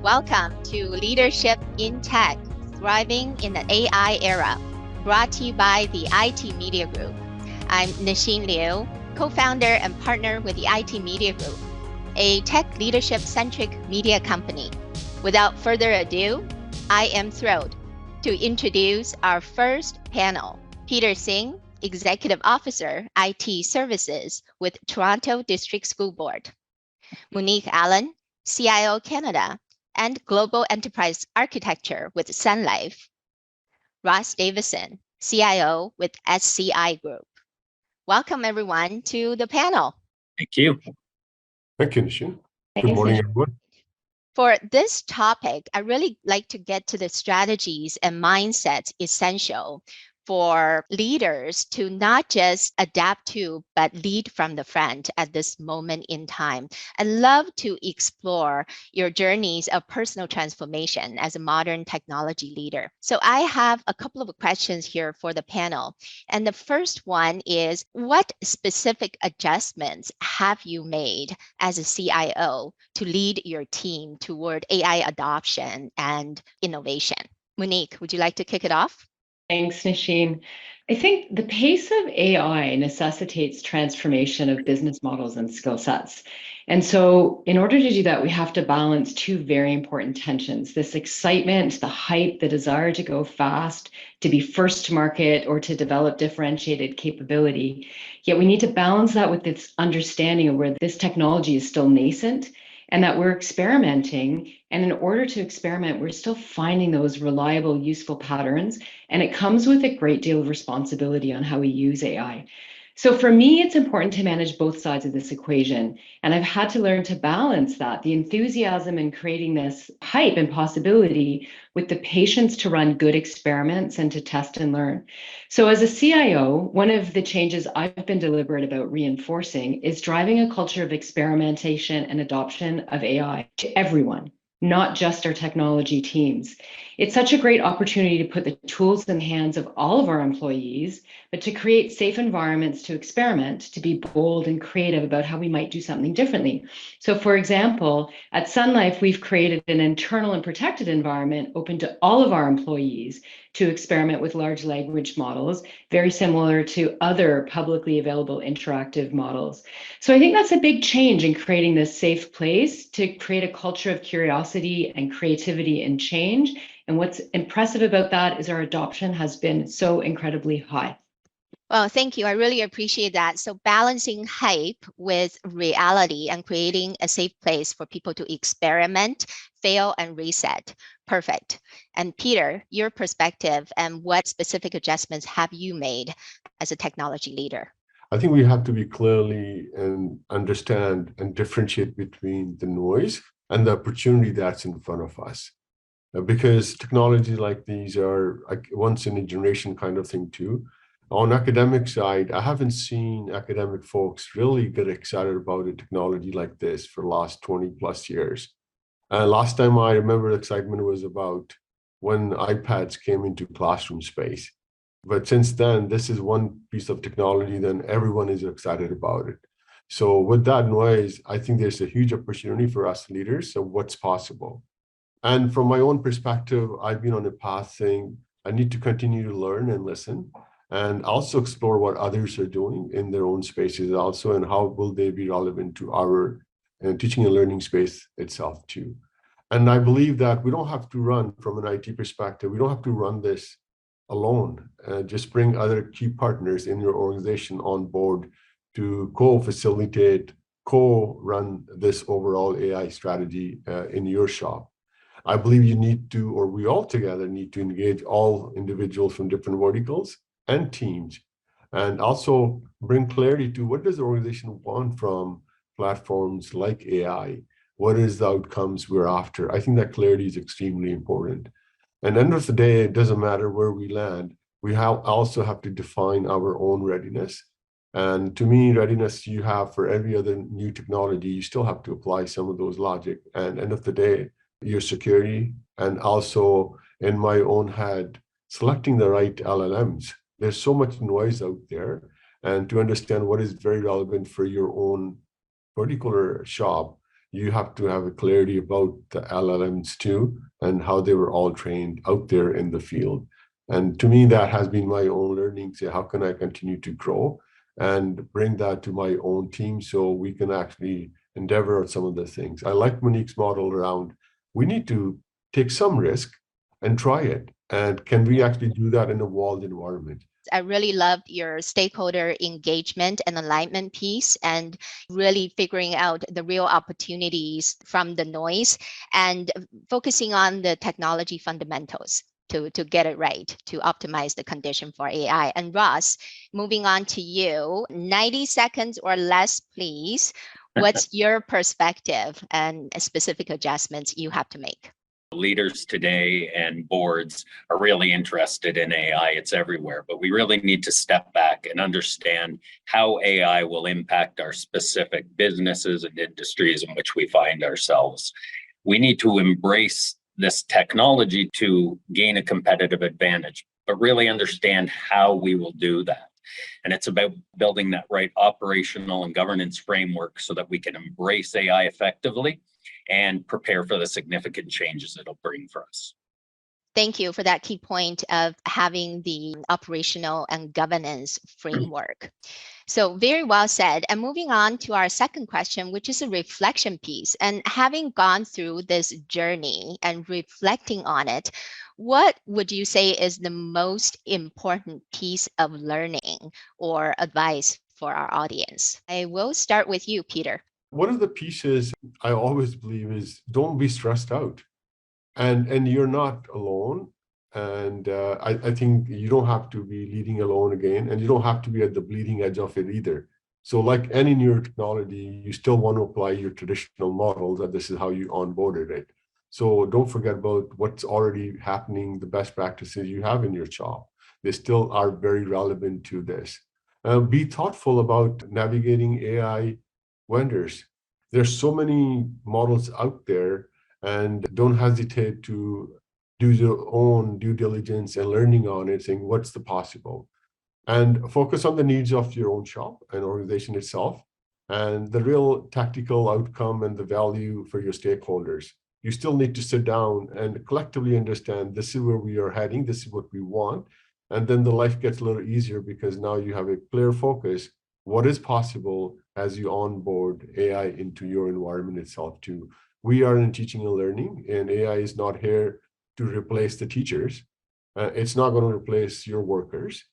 Welcome to Leadership in Tech, Thriving in the AI Era, brought to you by the IT Media Group. I'm Nasheen Liu, co-founder and partner with the IT Media Group, a tech leadership-centric media company. Without further ado, I am thrilled to introduce our first panel. Peter Singh, Executive Officer, IT Services with Toronto District School Board. Monique Allen, CIO Canada and Global Enterprise Architecture with Sun Life. Ross Davidson, CIO with SCI Group. Welcome everyone to the panel. Thank you. Thank you, Nasheen. Good morning, everyone. For this topic, I really like to get to the strategies and mindsets essential for leaders to not just adapt to, but lead from the front at this moment in time. I love to explore your journeys of personal transformation as a modern technology leader. So I have a couple of questions here for the panel. And the first one is, what specific adjustments have you made as a CIO to lead your team toward AI adoption and innovation? Monique, would you like to kick it off? Thanks, Nasheen. I think the pace of AI necessitates transformation of business models and skill sets. And so in order to do that, we have to balance two very important tensions: this excitement, the hype, the desire to go fast, to be first to market, or to develop differentiated capability. Yet we need to balance that with this understanding of where this technology is still nascent and that we're experimenting. And in order to experiment, we're still finding those reliable, useful patterns. And it comes with a great deal of responsibility on how we use AI. So for me, it's important to manage both sides of this equation. And I've had to learn to balance that, the enthusiasm in creating this hype and possibility, with the patience to run good experiments and to test and learn. So as a CIO, one of the changes I've been deliberate about reinforcing is driving a culture of experimentation and adoption of AI to everyone, not just our technology teams. It's such a great opportunity to put the tools in the hands of all of our employees, but to create safe environments to experiment, to be bold and creative about how we might do something differently. So for example, at Sun Life, we've created an internal and protected environment open to all of our employees to experiment with large language models, very similar to other publicly available interactive models. So I think that's a big change in creating this safe place to create a culture of curiosity and creativity and change. And what's impressive about that is our adoption has been so incredibly high. Well, thank you. I really appreciate that. So balancing hype with reality and creating a safe place for people to experiment, fail, and reset. Perfect. And Peter, your perspective and what specific adjustments have you made as a technology leader? I think we have to be clearly and understand and differentiate between the noise and the opportunity that's in front of us. Because technologies like these are like once in a generation kind of thing too. On academic side, I haven't seen academic folks really get excited about a technology like this for the last 20 plus years. Last time I remember excitement was about when iPads came into classroom space. But since then, this is one piece of technology, then everyone is excited about it. So with that noise, I think there's a huge opportunity for us leaders of what's possible. And from my own perspective, I've been on a path saying I need to continue to learn and listen, and also explore what others are doing in their own spaces also, and how will they be relevant to our teaching and learning space itself too. And I believe that we don't have to run from an IT perspective. We don't have to run this alone. Just bring other key partners in your organization on board to co-facilitate, co-run this overall AI strategy in your shop. I believe you need to, or we all together need to engage all individuals from different verticals and teams, and also bring clarity to what does the organization want from platforms like AI? What is the outcomes we're after? I think that clarity is extremely important. And at the end of the day, it doesn't matter where we land. We also have to define our own readiness. And to me, readiness you have for every other new technology, you still have to apply some of those logic. And at the end of the day, your security, and also in my own head, selecting the right LLMs. There's so much noise out there, and to understand what is very relevant for your own particular shop You have to have a clarity about the LLMs too, and how they were all trained out there in the field. And to me, that has been my own learning. Say, how can I continue to grow and bring that to my own team so we can actually endeavor at some of the things. I like Monique's model around, we need to take some risk and try it. And can we actually do that in a walled environment? I really loved your stakeholder engagement and alignment piece, and really figuring out the real opportunities from the noise and focusing on the technology fundamentals to get it right, to optimize the condition for AI. And Ross, moving on to you, 90 seconds or less, please. What's your perspective and specific adjustments you have to make? Leaders today and boards are really interested in AI. It's everywhere, but we really need to step back and understand how AI will impact our specific businesses and industries in which we find ourselves. We need to embrace this technology to gain a competitive advantage, but really understand how we will do that. And it's about building that right operational and governance framework so that we can embrace AI effectively and prepare for the significant changes it'll bring for us. Thank you for that key point of having the operational and governance framework. So very well said. And moving on to our second question, which is a reflection piece. And having gone through this journey and reflecting on it, what would you say is the most important piece of learning or advice for our audience? I will start with you, Peter. One of the pieces I always believe is don't be stressed out. And you're not alone. And I think you don't have to be leading alone again, and you don't have to be at the bleeding edge of it either. So like any new technology, you still want to apply your traditional models, and this is how you onboarded it. So don't forget about what's already happening, the best practices you have in your shop. They still are very relevant to this. Be thoughtful about navigating AI vendors. There's so many models out there, and don't hesitate to do your own due diligence and learning on it, saying what's the possible, and focus on the needs of your own shop and organization itself, and the real tactical outcome and the value for your stakeholders. You still need to sit down and collectively understand this is where we are heading, this is what we want, and then the life gets a little easier because now you have a clear focus. What is possible as you onboard AI into your environment itself too? We are in teaching and learning, and AI is not here to replace the teachers. It's not going to replace your workers.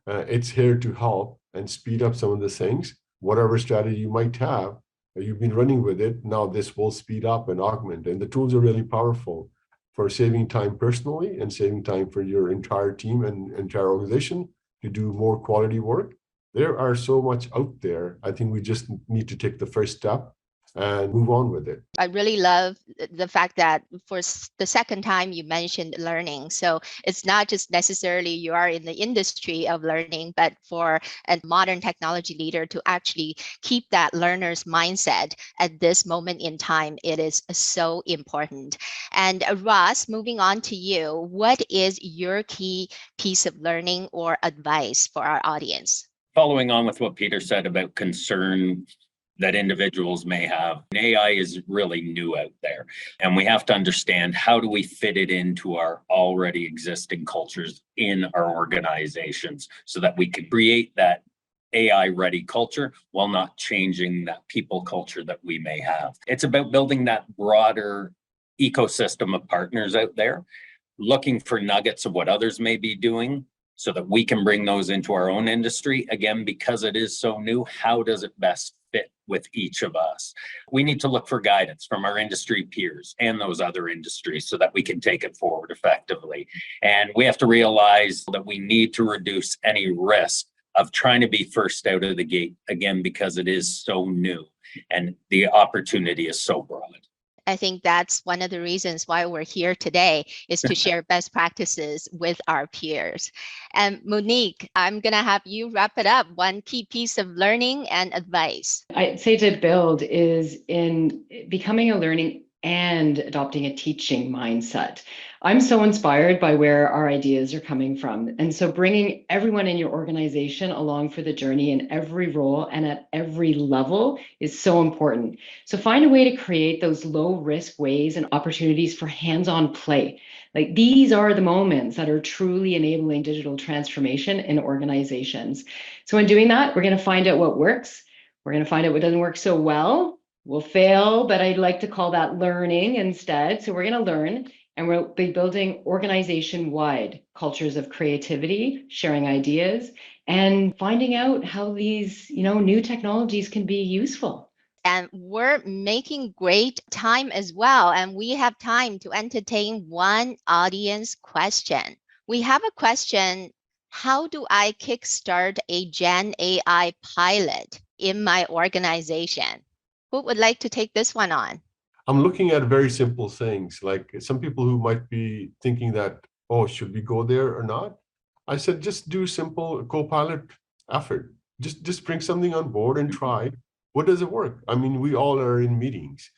It's here to help and speed up some of the things. Whatever strategy you might have, you've been running with it. Now this will speed up and augment. And the tools are really powerful for saving time personally and saving time for your entire team and entire organization to do more quality work. There are so much out there. I think we just need to take the first step and move on with it. I really love the fact that for the second time you mentioned learning. So it's not just necessarily you are in the industry of learning, but for a modern technology leader to actually keep that learner's mindset at this moment in time, it is so important. And Ross, moving on to you, what is your key piece of learning or advice for our audience? Following on with what Peter said about concern that individuals may have, AI is really new out there. And we have to understand, how do we fit it into our already existing cultures in our organizations so that we can create that AI-ready culture while not changing that people culture that we may have. It's about building that broader ecosystem of partners out there, looking for nuggets of what others may be doing so that we can bring those into our own industry. Again, because it is so new, how does it best fit with each of us? We need to look for guidance from our industry peers and those other industries so that we can take it forward effectively. And we have to realize that we need to reduce any risk of trying to be first out of the gate, again, because it is so new and the opportunity is so broad. I think that's one of the reasons why we're here today, is to share best practices with our peers. And Monique, I'm going to have you wrap it up. One key piece of learning and advice. I'd say to build is in becoming a learning and adopting a teaching mindset. I'm so inspired by where our ideas are coming from. And so bringing everyone in your organization along for the journey in every role and at every level is so important. So find a way to create those low risk ways and opportunities for hands-on play. Like these are the moments that are truly enabling digital transformation in organizations. So in doing that, we're going to find out what works. We're going to find out what doesn't work so well. We'll fail, but I'd like to call that learning instead. So we're going to learn, and we'll be building organization-wide cultures of creativity, sharing ideas, and finding out how these, new technologies can be useful. And we're making great time as well. And we have time to entertain one audience question. We have a question: how do I kickstart a Gen AI pilot in my organization? Who would like to take this one on? I'm looking at very simple things, like some people who might be thinking that, oh, should we go there or not? I said, just do simple co-pilot effort. Just bring something on board and try. What does it work? I mean, we all are in meetings.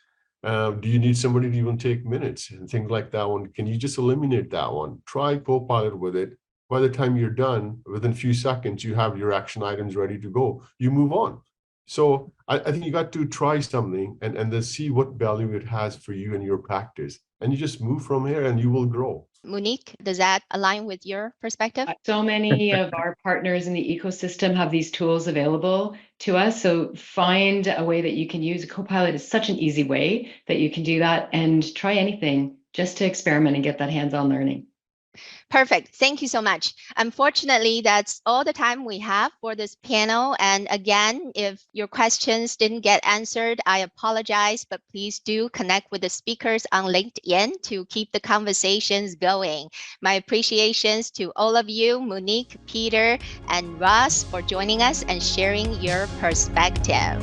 Do you need somebody to even take minutes and things like that one? Can you just eliminate that one? Try co-pilot with it. By the time you're done, within a few seconds, you have your action items ready to go. You move on. So I think you got to try something and then see what value it has for you and your practice. And you just move from here and you will grow. Monique, does that align with your perspective? So many of our partners in the ecosystem have these tools available to us. So find a way that you can use. Copilot is such an easy way that you can do that, and try anything just to experiment and get that hands-on learning. Perfect. Thank you so much. Unfortunately, that's all the time we have for this panel. And again, if your questions didn't get answered, I apologize, but please do connect with the speakers on LinkedIn to keep the conversations going. My appreciations to all of you, Monique, Peter, and Ross, for joining us and sharing your perspective.